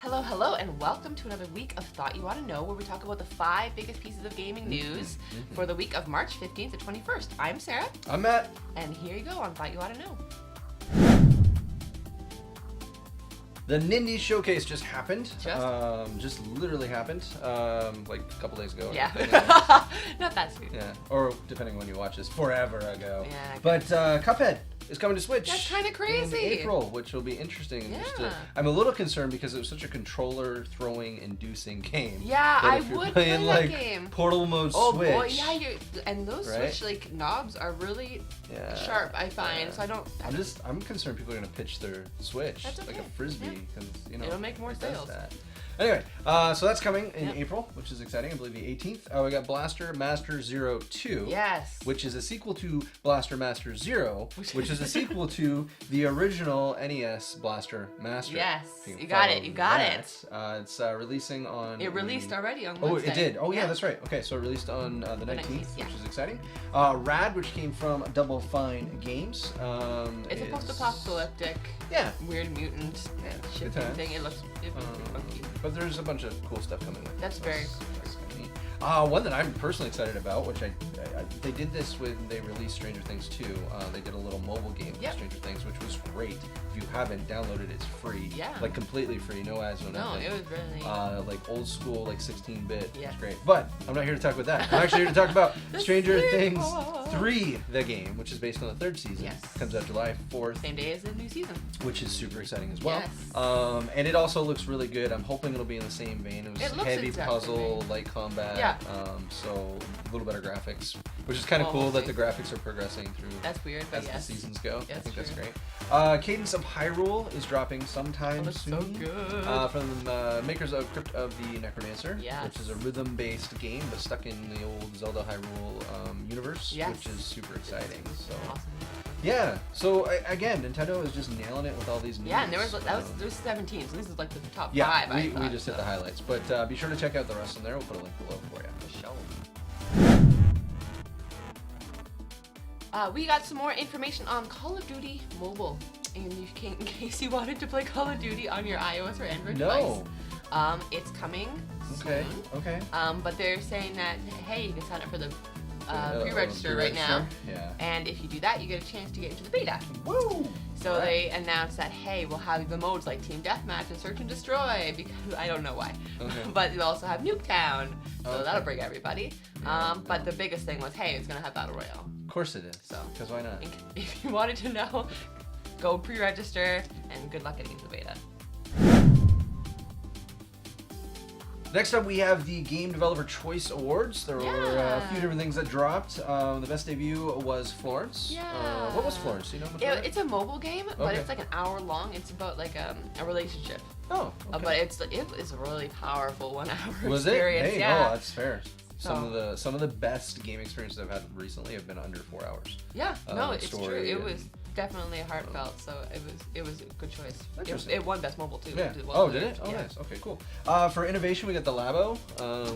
Hello, hello, and welcome to another week of Thought You Oughta Know, where we talk about the 5 biggest pieces of gaming news for the week of March 15th to 21st. I'm Sarah. I'm Matt. And here you go on Thought You Oughta Know. The Nindies showcase just happened. Just literally happened. Like a couple days ago. Yeah. Not that soon. Yeah. Or depending on when you watch this, forever ago. Yeah. But Cuphead is coming to Switch. That's kind of crazy. In April, which will be interesting. Yeah. I'm a little concerned because it was such a controller throwing inducing game. Yeah, that I if you're would playing play that like game. Portal mode Oh Switch. boy, yeah, and those right? Switch like knobs are really Yeah. sharp. I find so I don't. I'm concerned people are gonna pitch their Switch That's like okay. a frisbee because It'll make more it does sales. that. Anyway, so that's coming in Yep. April, which is exciting. I believe the 18th. We got Blaster Master Zero 2. Yes. Which is a sequel to Blaster Master Zero, which is a sequel to the original NES Blaster Master. Yes, can you got it. follow You got that. it. It's releasing on. It released already on Oh, Wednesday. it did. Oh, yeah, that's right. Okay, so it released on the 19th, yeah. which is exciting. Rad, which came from Double Fine Games. It's a post-apocalyptic, weird mutant ship times. thing. It looks funky. But there's a bunch of cool stuff coming with it. That's very That's kind of neat. One that I'm personally excited about, which they did this when they released Stranger Things 2. They did a little mobile game Yep. of Stranger Things, which was great. If you haven't downloaded it, it's free. Yeah. Like completely free, no ads, no No, nothing. it was really. Like old school, like 16-bit. Yeah. It's great. But I'm not here to talk about that. I'm actually here to talk about The Stranger Things sequel. 3, the game, which is based on the 3rd season. Yes. Comes out July 4th. Same day as the new season. Which is super exciting as well. Yes. And it also looks really good. I'm hoping it'll be in the same vein. It was It looks heavy exactly puzzle, light combat. Yeah. So a little better graphics, which is kind of Oh, cool that okay. the graphics are progressing through That's weird, but as yes. the seasons go. I That's think that's true. great. Cadence of Hyrule is dropping sometime Oh, that's soon. so good. From the makers of Crypt of the Necromancer, Yes. which is a rhythm-based game but stuck in the old Zelda Hyrule universe, Yes. which is super exciting. So Awesome. yeah, so again, Nintendo is just nailing it with all these news. Yeah, and there was 17, so this is like the top 5. Yeah, I we thought, just hit so. the highlights, but be sure to check out the rest in there. We'll put a link below for you. For sure. We got some more information on Call of Duty Mobile, and in case you wanted to play Call of Duty on your iOS or Android No. device, it's coming Okay. soon. Okay. But they're saying that hey, you can sign up for the Oh, pre-register right now, Yeah. and if you do that, you get a chance to get into the beta. Woo! So Right. they announced that hey, we'll have the modes like Team Deathmatch and Search and Destroy because I don't know why, Okay. but you'll also have Nuketown, so Okay. that'll bring everybody. Yeah, But the biggest thing was hey, it's gonna have Battle Royale. Of course it is. So Because why not? if you wanted to know, go pre-register and good luck getting into the beta. Next up, we have the Game Developer Choice Awards. There were a few Yeah. different things that dropped. The best debut was Florence. Yeah. What was Florence? Do you know much about it? It's a mobile game, but Okay. it's like an hour long. It's about like a relationship. Oh, okay. But it was a really powerful 1 hour Was it? experience. Hey, yeah. oh, that's fair. Some So- of the best game experiences I've had recently have been under 4 hours. Yeah, no, it's story true. It and- was definitely heartfelt, so it was a good choice. Interesting. It won Best Mobile too. Yeah. which is well Oh, did it? deserved, Oh, yeah. nice. Okay, cool. For innovation, we got the Labo,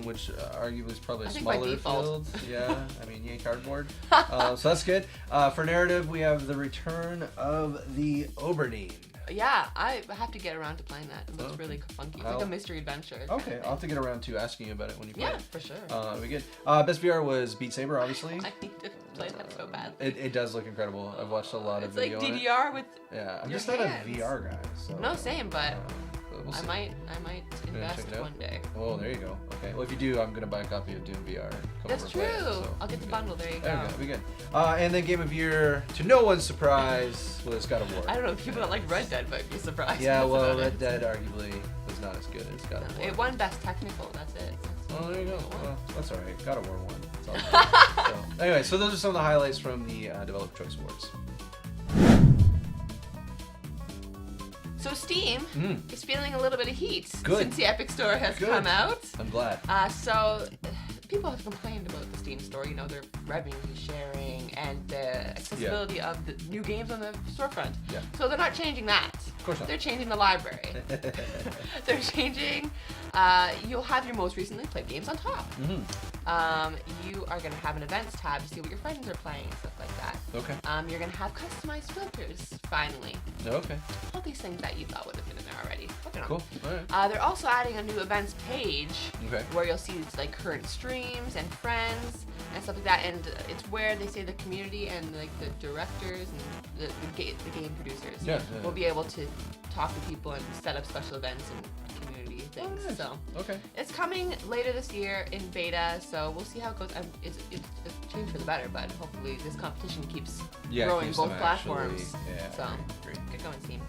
which arguably is probably a I think by smaller default. field. Yeah, I mean, yay cardboard. So that's good. For narrative, we have the return of the Oberdeen. Yeah, I have to get around to playing that. It looks Okay. really funky. It's like a mystery adventure. kind of Okay, thing. I'll have to get around to asking you about it when you play Yeah, it. for sure. That'll be good. Best VR was Beat Saber, obviously. I need to play that so bad. It does look incredible. I've watched a lot of It's like video on it. DDR with. Yeah, I'm your just not hands. a VR guy. So, No, same, but we'll I see. might invest check it out? one day. Oh, there you go. Okay. Well, if you do, I'm gonna buy a copy of Doom VR. And come That's over true. and play it, so I'll get the good. bundle. There you There go. we go. Be good. And then Game of Year, to no one's surprise, was God of War. I don't know. People that like Red Dead might be surprised. Yeah, That's well, about Red it. Dead arguably was not as good as God of War. It won Best Technical. That's it. Oh, there you go. It won. Well, that's all right. God of War won. That's all good. So, anyway, so those are some of the highlights from the Developer Choice Awards. So Steam Mm. is feeling a little bit of heat Good. since the Epic Store has Good. come out. I'm glad. So people have complained about the Steam Store, you know, their revenue sharing and the accessibility of the new games on the storefront. Yeah. So they're not changing that. Of course not. They're changing the library. They're changing. You'll have your most recently played games on top. Mhm. you are going to have an events tab to see what your friends are playing and stuff like that. Okay. You're going to have customized filters, finally. Okay. All these things that you thought would have been in there already. Cool. All right. They're also adding a new events page Okay. where you'll see like current streams and friends and stuff like that. And it's where they say the community and like the directors and the game producers will be able to talk to people and set up special events and community things. Nice. So Okay. it's coming later this year in beta, so we'll see how it goes. It's changed for the better, but hopefully this competition keeps growing keeps both them platforms. Actually, So great. get going, team.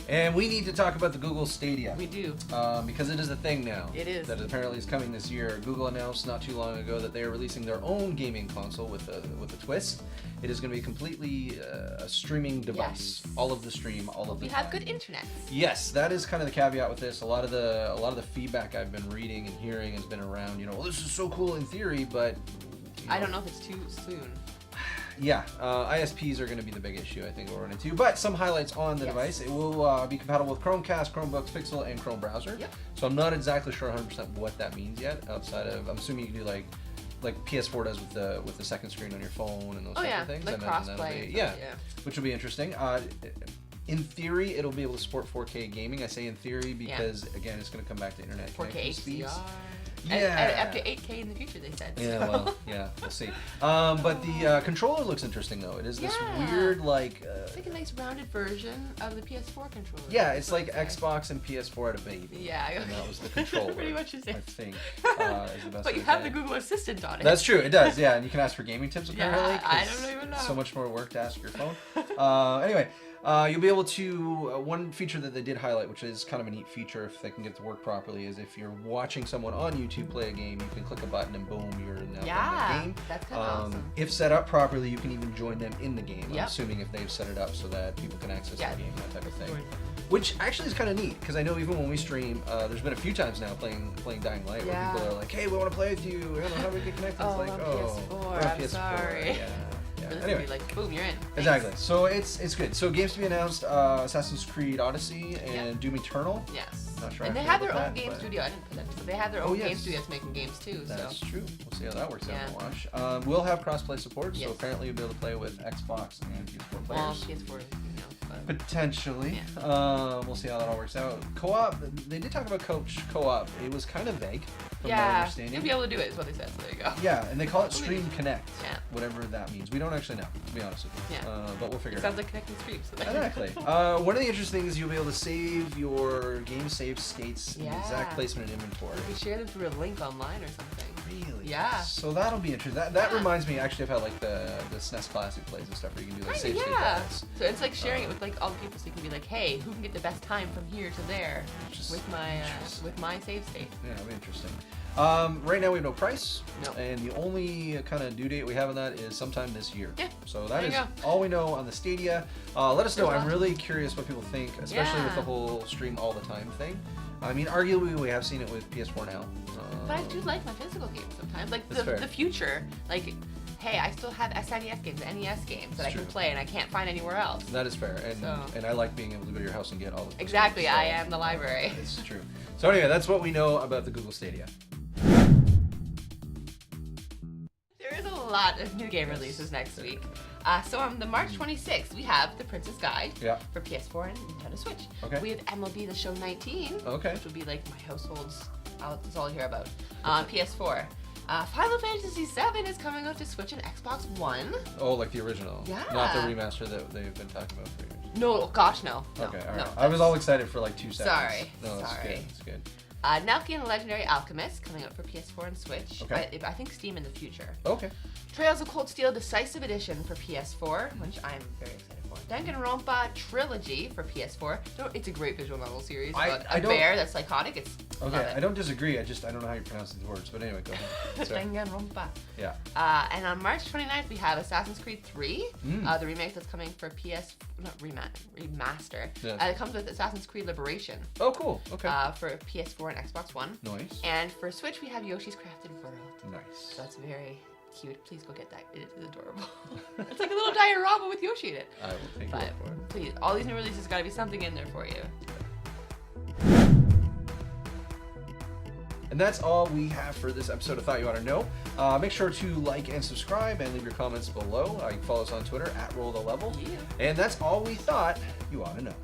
And we need to talk about the Google Stadia. We do. Because it is a thing now. It is. That apparently is coming this year. Google announced not too long ago that they are releasing their own gaming console with a twist. It is going to be completely a streaming device. Yes. All of the stream, all of the We time. have good internet. Yes, that is kind of the caveat with this. A lot of the feedback I've been reading and hearing has been around, well, this is so cool in theory, but I don't know if it's too soon. Yeah, ISPs are going to be the big issue, I think, we'll run into. But some highlights on the device. It will be compatible with Chromecast, Chromebooks, Pixel, and Chrome browser. Yep. So I'm not exactly sure 100% what that means yet, outside of, I'm assuming you can do like PS4 does with the second screen on your phone and those types of things. Like I imagine that'll crossplay. be, which will be interesting. In theory, it'll be able to support 4K gaming. I say in theory because, again, it's going to come back to internet 4K connection speeds. HDR. Yeah. Up to 8K in the future, they said. Yeah, well, we'll see. But the controller looks interesting, though. It is this weird, it's like a nice rounded version of the PS4 controller. Yeah, it's like Xbox and PS4 had a baby. Yeah. And that was the controller. Pretty much the same. I think. Is the best But you have the Google Assistant on it. That's true, it does, yeah. And you can ask for gaming tips, apparently. I don't even know. So much more work to ask your phone. Anyway. You'll be able to, one feature that they did highlight, which is kind of a neat feature if they can get it to work properly, is if you're watching someone on YouTube play a game, you can click a button and boom, you're now in the game. That's kind of awesome. If set up properly, you can even join them in the game. Yep. I'm assuming if they've set it up so that people can access the game, that type of thing. Right. Which actually is kind of neat, because I know even when we stream, there's been a few times now playing Dying Light where people are like, hey, we want to play with you, I don't know how we get connected. It's like, PS4, I'm sorry. Anyway, be like, boom, you're in. Exactly. So it's good. So games to be announced: Assassin's Creed Odyssey and Doom Eternal. Yes. Not sure. And they have their own game studio. I didn't put that. So they have their own game yes. studios making games too. That's true. We'll see how that works out in the Yeah. wash. We'll have crossplay support, so Yes. apparently you'll be able to play with Xbox and PS4 Well, players. PS4, but Potentially. Yeah. We'll see how that all works out. Co-op. They did talk about co-op. It was kind of vague from my understanding. you'll be able to do it. Is what they said. So there you go. Yeah, and they call it Stream Connect. Yeah. Whatever that means. We don't actually know, to be honest with you. Yeah. But we'll figure It it out. sounds like connecting streams. So Exactly. One of the interesting things is you'll be able to save your game save states in the exact placement and inventory. You can share them through a link online or something. Really? Yeah. So that'll be interesting. That reminds me actually of how like the SNES Classic plays and stuff where you can do like save state battles. So it's like sharing it with like all the people, so you can be like, hey, who can get the best time from here to there with my save state. Yeah, that'll be interesting. Right now we have no price, No. and the only kind of due date we have on that is sometime this year. Yeah. So that There is you all we know on the Stadia. Let us know. There's I'm lots. really curious what people think, especially with the whole stream all the time thing. I mean, arguably we have seen it with PS4 now. But I do like my physical games sometimes. Like That's fair. the future. Like, hey, I still have SNES games, NES games that I can true. play and I can't find anywhere else. That is fair, and I like being able to go to your house and get all of those Exactly, games, so I am the library. It's true. So anyway, that's what we know about the Google Stadia. There is a lot of new game releases next week. So on the March 26th, we have The Princess Guide for PS4 and Nintendo Switch. Okay. We have MLB The Show 19, Okay. which will be like my household's, that's all I hear about, PS4. Final Fantasy VII is coming out to Switch and Xbox One. Oh, like the original. Yeah. Not the remaster that they've been talking about for years. No, gosh, no. Okay, all right. No, I was all excited for like 2 seconds. Sorry, No, that's sorry. good. That's good. Nelky and the Legendary Alchemist coming out for PS4 and Switch. Okay. I think Steam in the future. Okay. Trails of Cold Steel Decisive Edition for PS4, which I'm very excited for. Danganronpa Trilogy for PS4. It's a great visual novel series about a bear that's psychotic. It's love it. I don't disagree. I don't know how you pronounce these words. But anyway, go ahead. Sorry. Danganronpa. Yeah. And on March 29th, we have Assassin's Creed 3, the remake that's coming for remaster. Yes. It comes with Assassin's Creed Liberation. Oh, cool. Okay. For PS4 and Xbox One. Nice. And for Switch, we have Yoshi's Crafted World. Nice. So that's very cute. Please go get that. It is adorable. It's like a little diorama with Yoshi in it. I will take your word for it. Please, all these new releases got to be something in there for you. And that's all we have for this episode of Thought You Ought to Know. Make sure to like and subscribe and leave your comments below. You can follow us on Twitter @RollTheLevel. Yeah. And that's all we thought you ought to know.